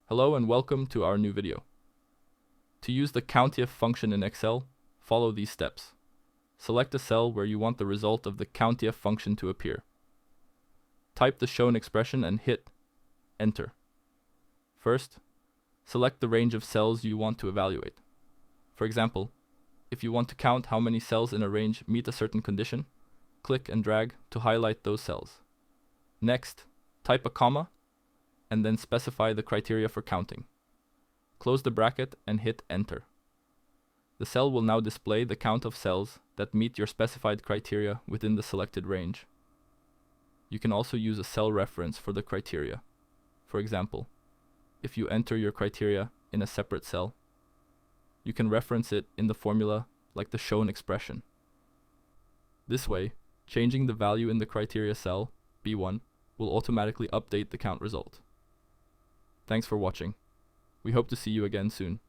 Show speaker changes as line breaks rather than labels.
Hello and welcome to our new video. To use the COUNTIF function in Excel, follow these steps. Select a cell where you want the result of the COUNTIF function to appear. Type the shown expression and hit Enter. First, select the range of cells you want to evaluate. For example, if you want to count how many cells in a range meet a certain condition, click and drag to highlight those cells. Next, type a comma and then specify the criteria for counting. Close the bracket and hit Enter. The cell will now display the count of cells that meet your specified criteria within the selected range. You can also use a cell reference for the criteria. For example, if you enter your criteria in a separate cell, you can reference it in the formula like the shown expression. This way, changing the value in the criteria cell, B1, will automatically update the count result. Thanks for watching. We hope to see you again soon.